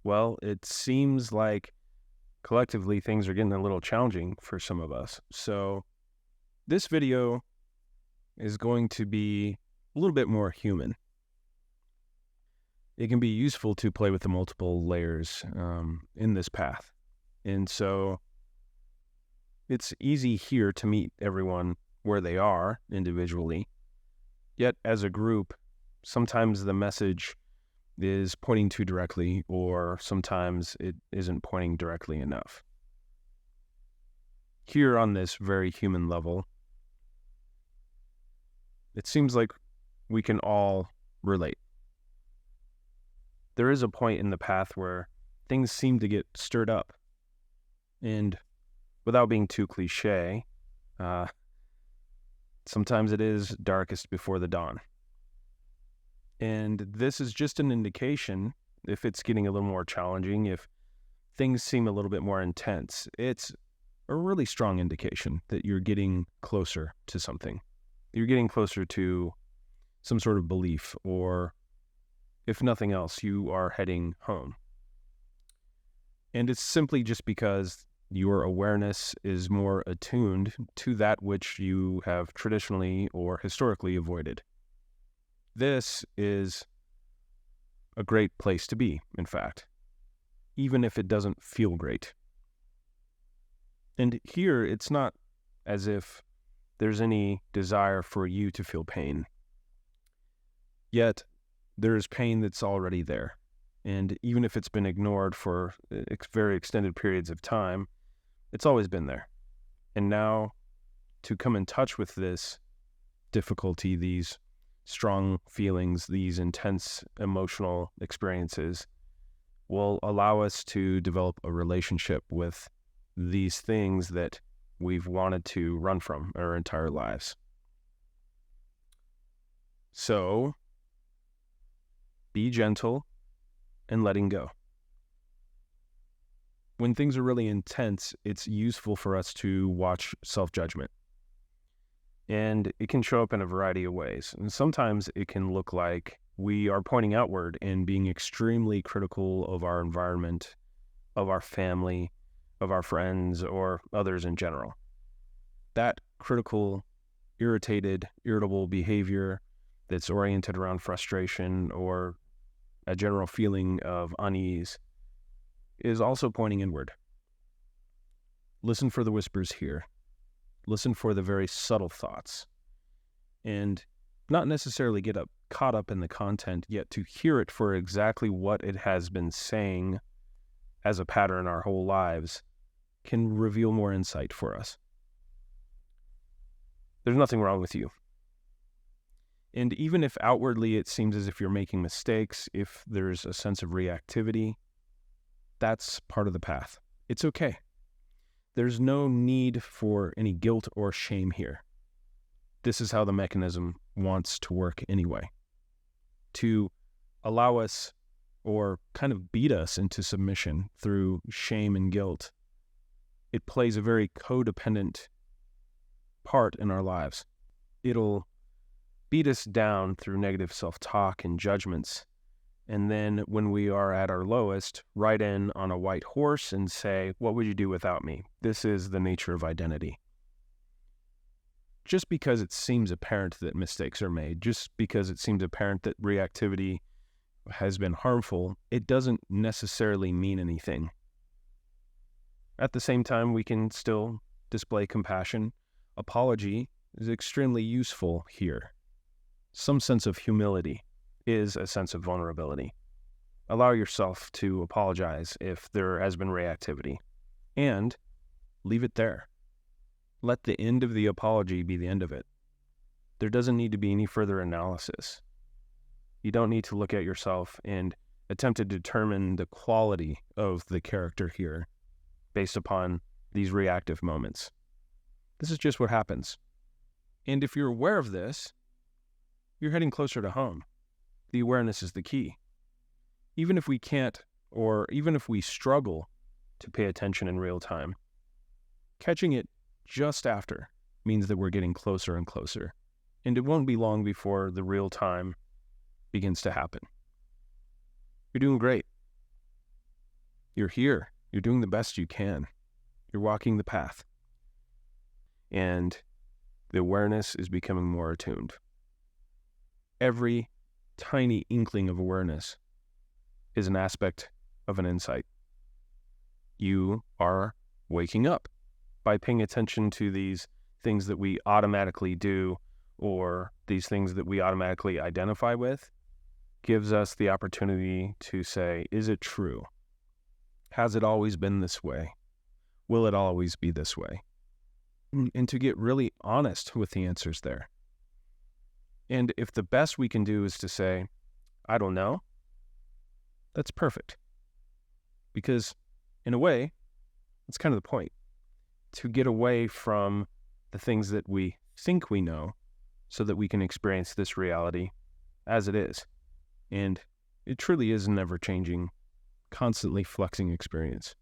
Well, it seems like collectively things are getting a little challenging for some of us. So this video is going to be a little bit more human. It can be useful to play with the multiple layers in this path. And so it's easy here to meet everyone where they are individually. Yet as a group, sometimes the message is pointing too directly, or sometimes it isn't pointing directly enough. Here on this very human level, it seems like we can all relate. There is a point in the path where things seem to get stirred up. And without being too cliche, sometimes it is darkest before the dawn. And this is just an indication, if it's getting a little more challenging, if things seem a little bit more intense, it's a really strong indication that you're getting closer to something. You're getting closer to some sort of belief, or if nothing else, you are heading home. And it's simply just because your awareness is more attuned to that which you have traditionally or historically avoided. This is a great place to be, in fact, even if it doesn't feel great. And here, it's not as if there's any desire for you to feel pain. Yet, there is pain that's already there. And even if it's been ignored for very extended periods of time, it's always been there. And now, to come in touch with this difficulty, these strong feelings, these intense emotional experiences, will allow us to develop a relationship with these things that we've wanted to run from our entire lives. So, be gentle and letting go. When things are really intense, it's useful for us to watch self-judgment. And it can show up in a variety of ways. And sometimes it can look like we are pointing outward and being extremely critical of our environment, of our family, of our friends, or others in general. That critical, irritable behavior that's oriented around frustration or a general feeling of unease is also pointing inward. Listen for the whispers here. Listen for the very subtle thoughts, and not necessarily get caught up in the content, yet to hear it for exactly what it has been saying as a pattern our whole lives can reveal more insight for us. There's nothing wrong with you. And even if outwardly it seems as if you're making mistakes, if there's a sense of reactivity, that's part of the path. It's okay. There's no need for any guilt or shame here. This is how the mechanism wants to work anyway. To allow us, or kind of beat us into submission through shame and guilt. It plays a very codependent part in our lives. It'll beat us down through negative self-talk and judgments. And then when we are at our lowest, ride in on a white horse and say, "What would you do without me?" This is the nature of identity. Just because it seems apparent that mistakes are made, just because it seems apparent that reactivity has been harmful, it doesn't necessarily mean anything. At the same time, we can still display compassion. Apology is extremely useful here. Some sense of humility is a sense of vulnerability. Allow yourself to apologize if there has been reactivity, and leave it there. Let the end of the apology be the end of it. There doesn't need to be any further analysis. You don't need to look at yourself and attempt to determine the quality of the character here based upon these reactive moments. This is just what happens. And if you're aware of this, you're heading closer to home. The awareness is the key. Even if we can't, or even if we struggle to pay attention in real time, catching it just after means that we're getting closer and closer. And it won't be long before the real time begins to happen. You're doing great. You're here. You're doing the best you can. You're walking the path. And the awareness is becoming more attuned. Every tiny inkling of awareness is an aspect of an insight. You are waking up by paying attention to these things that we automatically do, or these things that we automatically identify with, gives us the opportunity to say, is it true? Has it always been this way? Will it always be this way? And to get really honest with the answers there. And if the best we can do is to say, I don't know, that's perfect. Because in a way, that's kind of the point. To get away from the things that we think we know so that we can experience this reality as it is. And it truly is an ever-changing, constantly flexing experience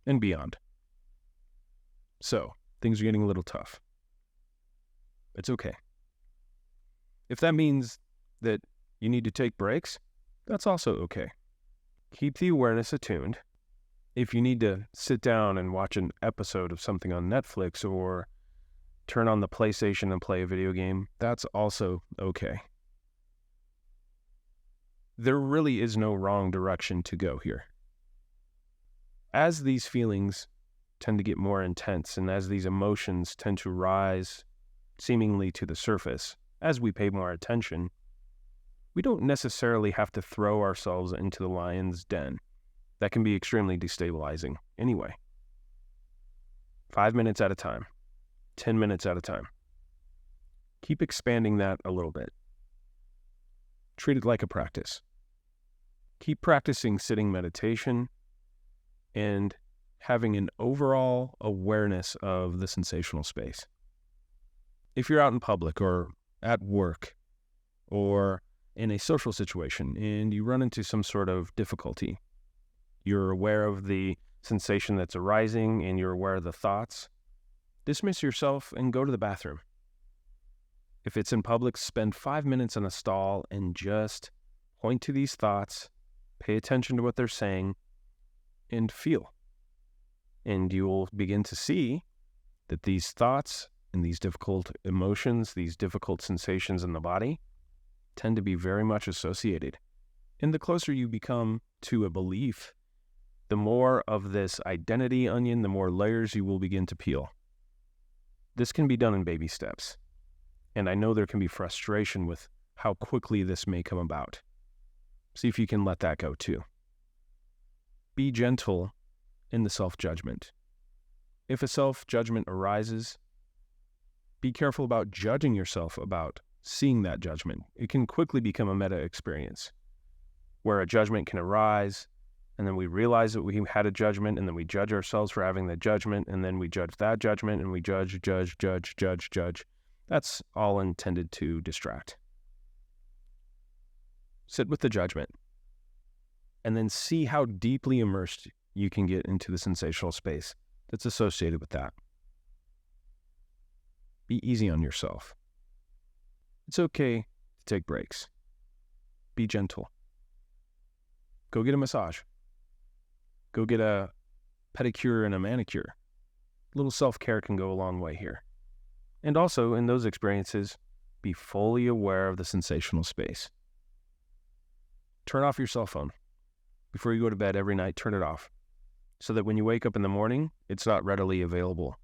and beyond. So, things are getting a little tough. It's okay. If that means that you need to take breaks, that's also okay. Keep the awareness attuned. If you need to sit down and watch an episode of something on Netflix or turn on the PlayStation and play a video game, that's also okay. There really is no wrong direction to go here. As these feelings tend to get more intense and as these emotions tend to rise seemingly to the surface, as we pay more attention, we don't necessarily have to throw ourselves into the lion's den. That can be extremely destabilizing anyway. 5 minutes at a time, 10 minutes at a time. Keep expanding that a little bit. Treat it like a practice. Keep practicing sitting meditation and having an overall awareness of the sensational space. If you're out in public or at work or in a social situation and you run into some sort of difficulty, you're aware of the sensation that's arising and you're aware of the thoughts, dismiss yourself and go to the bathroom. If it's in public, spend 5 minutes in a stall and just point to these thoughts, pay attention to what they're saying, and feel. And you will begin to see that these thoughts and these difficult emotions, these difficult sensations in the body, tend to be very much associated. And the closer you become to a belief, the more of this identity onion, the more layers you will begin to peel. This can be done in baby steps. And I know there can be frustration with how quickly this may come about. See if you can let that go too. Be gentle in the self-judgment. If a self-judgment arises, be careful about judging yourself about seeing that judgment. It can quickly become a meta experience where a judgment can arise and then we realize that we had a judgment and then we judge ourselves for having the judgment and then we judge that judgment and we judge. That's all intended to distract. Sit with the judgment and then see how deeply immersed you can get into the sensational space that's associated with that. Be easy on yourself. It's okay to take breaks. Be gentle. Go get a massage. Go get a pedicure and a manicure. A little self-care can go a long way here. And also, in those experiences, be fully aware of the sensational space. Turn off your cell phone. Before you go to bed every night, turn it off. So that when you wake up in the morning, it's not readily available.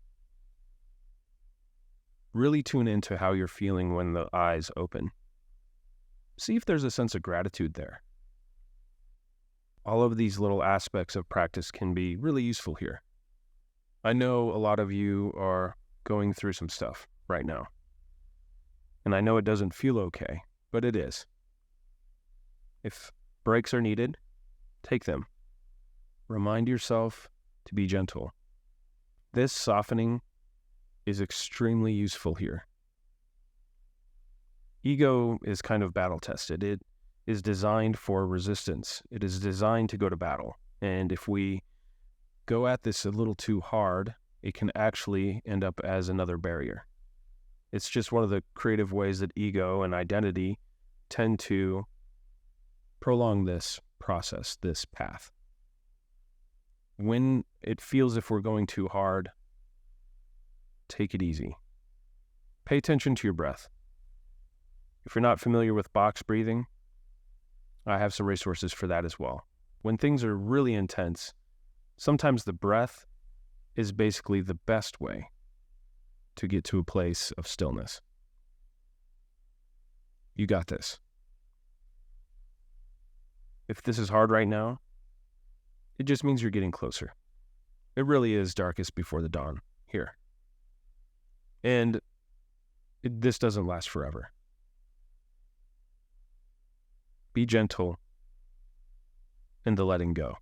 Really tune into how you're feeling when the eyes open. See if there's a sense of gratitude there. All of these little aspects of practice can be really useful here. I know a lot of you are going through some stuff right now. And I know it doesn't feel okay, but it is. If breaks are needed, take them. Remind yourself to be gentle. This softening is extremely useful here. Ego is kind of battle tested. It is designed for resistance. It is designed to go to battle. And if we go at this a little too hard, it can actually end up as another barrier. It's just one of the creative ways that ego and identity tend to prolong this process, this path. when it feels if we're going too hard, take it easy. Pay attention to your breath. If you're not familiar with box breathing, I have some resources for that as well. When things are really intense, sometimes the breath is basically the best way to get to a place of stillness. You got this. If this is hard right now, it just means you're getting closer. It really is darkest before the dawn here. And this doesn't last forever. Be gentle in the letting go.